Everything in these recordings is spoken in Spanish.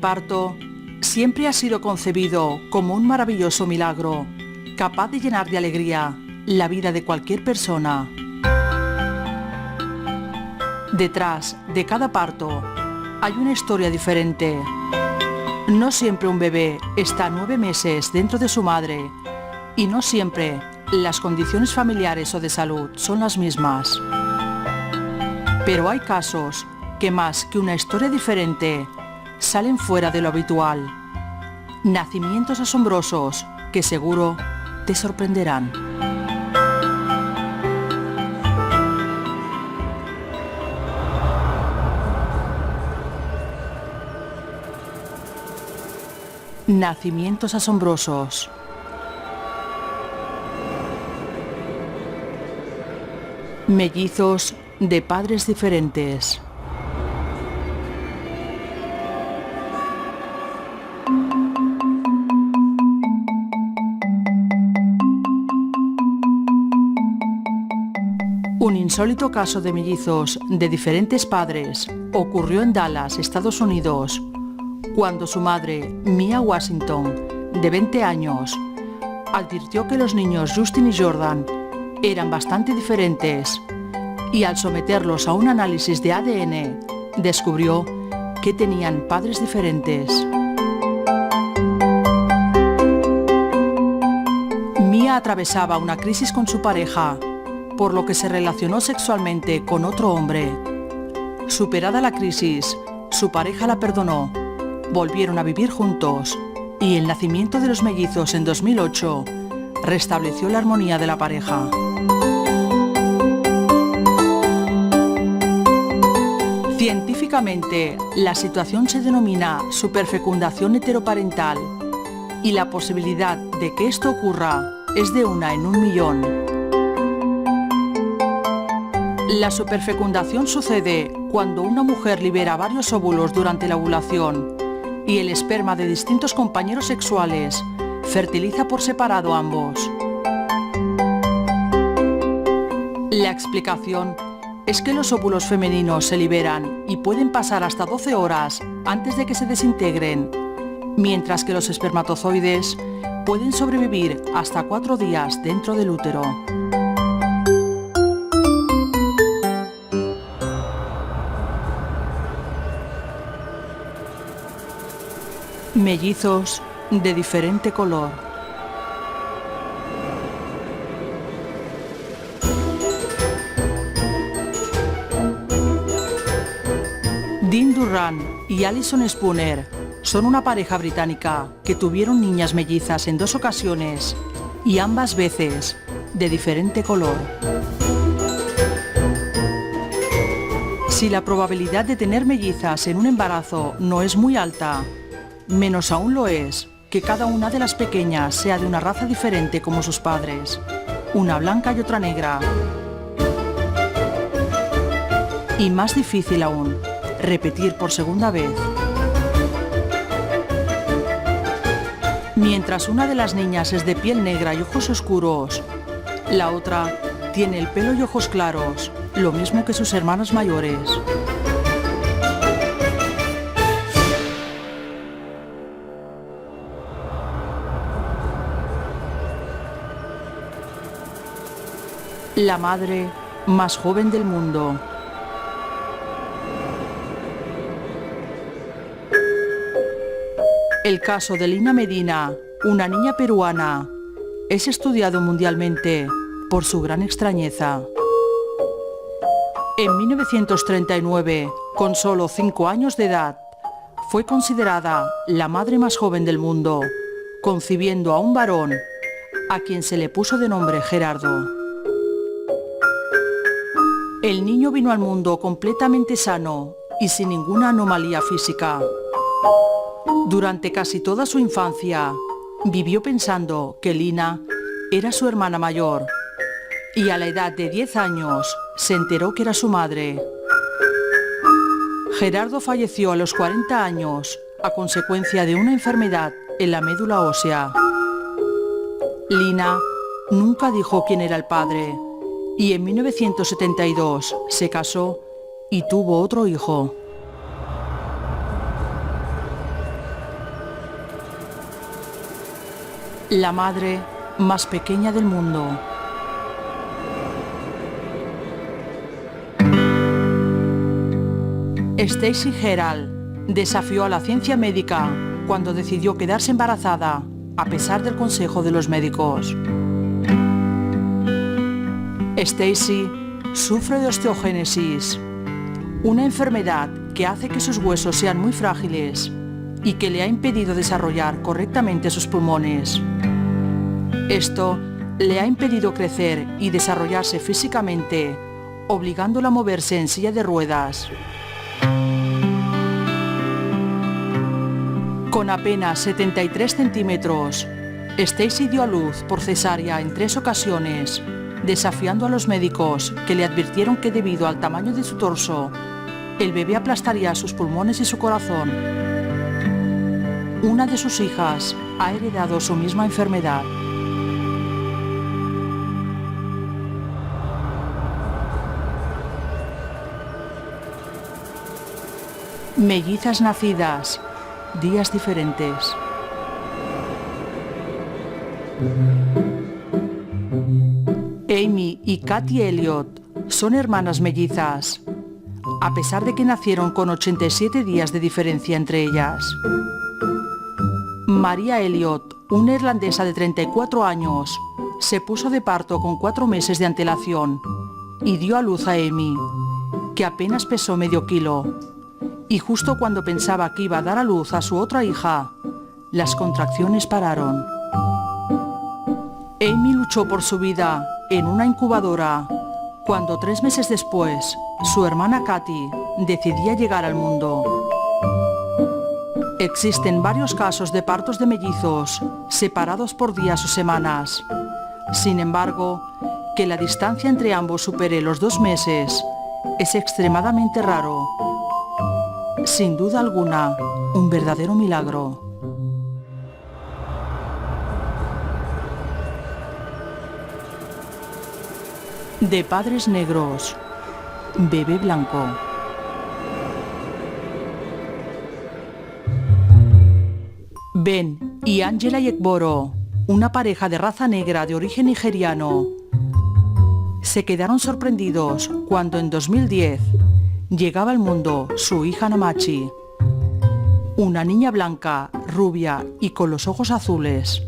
parto siempre ha sido concebido como un maravilloso milagro, capaz de llenar de alegría la vida de cualquier persona. Detrás de cada parto hay una historia diferente. No siempre un bebé está 9 meses dentro de su madre y no siempre las condiciones familiares o de salud son las mismas. Pero hay casos que más que una historia diferente salen fuera de lo habitual. Nacimientos asombrosos que seguro te sorprenderán. Nacimientos asombrosos. Mellizos de padres diferentes. Un insólito caso de mellizos de diferentes padres ocurrió en Dallas, Estados Unidos, cuando su madre, Mia Washington, de 20 años, advirtió que los niños Justin y Jordan eran bastante diferentes y al someterlos a un análisis de ADN, descubrió que tenían padres diferentes. Mia atravesaba una crisis con su pareja, por lo que se relacionó sexualmente con otro hombre. Superada la crisis, su pareja la perdonó, volvieron a vivir juntos y el nacimiento de los mellizos en 2008 restableció la armonía de la pareja. Científicamente, la situación se denomina superfecundación heteroparental y la posibilidad de que esto ocurra es de 1 en 1.000.000. La superfecundación sucede cuando una mujer libera varios óvulos durante la ovulación y el esperma de distintos compañeros sexuales fertiliza por separado ambos. La explicación es que los óvulos femeninos se liberan y pueden pasar hasta 12 horas antes de que se desintegren, mientras que los espermatozoides pueden sobrevivir hasta 4 días dentro del útero. Mellizos de diferente color. Dean Durran y Alison Spooner son una pareja británica que tuvieron niñas mellizas en 2 ocasiones y ambas veces de diferente color. Si la probabilidad de tener mellizas en un embarazo no es muy alta, menos aún lo es que cada una de las pequeñas sea de una raza diferente como sus padres, una blanca y otra negra. Y más difícil aún, repetir por segunda vez. Mientras una de las niñas es de piel negra y ojos oscuros, la otra tiene el pelo y ojos claros, lo mismo que sus hermanas mayores. La madre más joven del mundo. El caso de Lina Medina, una niña peruana, es estudiado mundialmente por su gran extrañeza. En 1939, con solo 5 años de edad, fue considerada la madre más joven del mundo, concibiendo a un varón, a quien se le puso de nombre Gerardo. El niño vino al mundo completamente sano y sin ninguna anomalía física. Durante casi toda su infancia, vivió pensando que Lina era su hermana mayor y a la edad de 10 años se enteró que era su madre. Gerardo falleció a los 40 años a consecuencia de una enfermedad en la médula ósea. Lina nunca dijo quién era el padre y en 1972 se casó y tuvo otro hijo. La madre más pequeña del mundo. Stacey Gerald desafió a la ciencia médica cuando decidió quedarse embarazada, a pesar del consejo de los médicos. Stacey sufre de osteogénesis, una enfermedad que hace que sus huesos sean muy frágiles y que le ha impedido desarrollar correctamente sus pulmones. Esto le ha impedido crecer y desarrollarse físicamente, obligándola a moverse en silla de ruedas. Con apenas 73 centímetros, Stacey dio a luz por cesárea en 3 ocasiones, desafiando a los médicos que le advirtieron que debido al tamaño de su torso, el bebé aplastaría sus pulmones y su corazón. Una de sus hijas ha heredado su misma enfermedad. Mellizas nacidas, días diferentes. Amy y Katie Elliott son hermanas mellizas, a pesar de que nacieron con 87 días de diferencia entre ellas. Maria Elliott, una irlandesa de 34 años, se puso de parto con 4 meses de antelación y dio a luz a Amy, que apenas pesó medio kilo. Y justo cuando pensaba que iba a dar a luz a su otra hija, las contracciones pararon. Amy luchó por su vida en una incubadora, cuando 3 meses después, su hermana Katie decidía llegar al mundo. Existen varios casos de partos de mellizos, separados por días o semanas. Sin embargo, que la distancia entre ambos supere los 2 meses es extremadamente raro. Sin duda alguna, un verdadero milagro. De padres negros, bebé blanco. Ben y Angela Yegboro, una pareja de raza negra de origen nigeriano, se quedaron sorprendidos cuando en 2010 llegaba al mundo su hija Namachi, una niña blanca, rubia y con los ojos azules.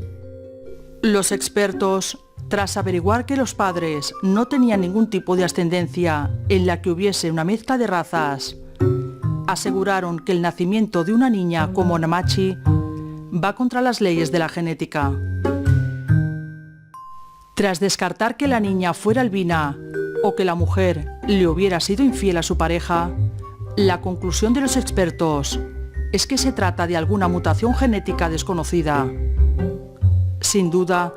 Los expertos, tras averiguar que los padres no tenían ningún tipo de ascendencia en la que hubiese una mezcla de razas, aseguraron que el nacimiento de una niña como Namachi va contra las leyes de la genética. Tras descartar que la niña fuera albina o que la mujer le hubiera sido infiel a su pareja, la conclusión de los expertos es que se trata de alguna mutación genética desconocida. Sin duda,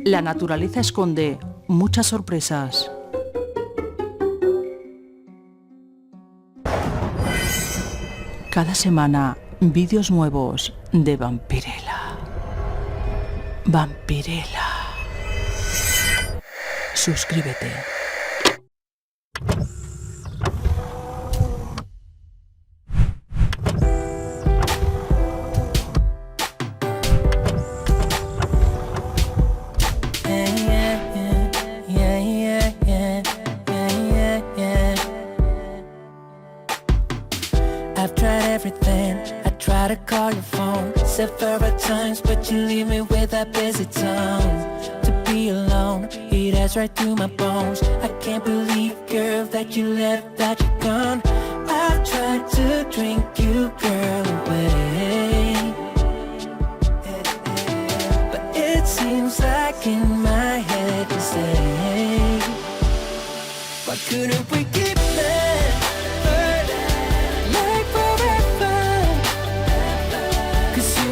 la naturaleza esconde muchas sorpresas. Cada semana, vídeos nuevos de Vampirella. Vampirella. Suscríbete. I've tried everything. I try to call your phone several times, but you leave me with that busy tone. To be alone, it has right through my bones. I can't believe, girl, that you left, that you're gone. I've tried to drink you, girl, away, but it seems like in my head you say, why couldn't we keep that? Like forever, 'cause you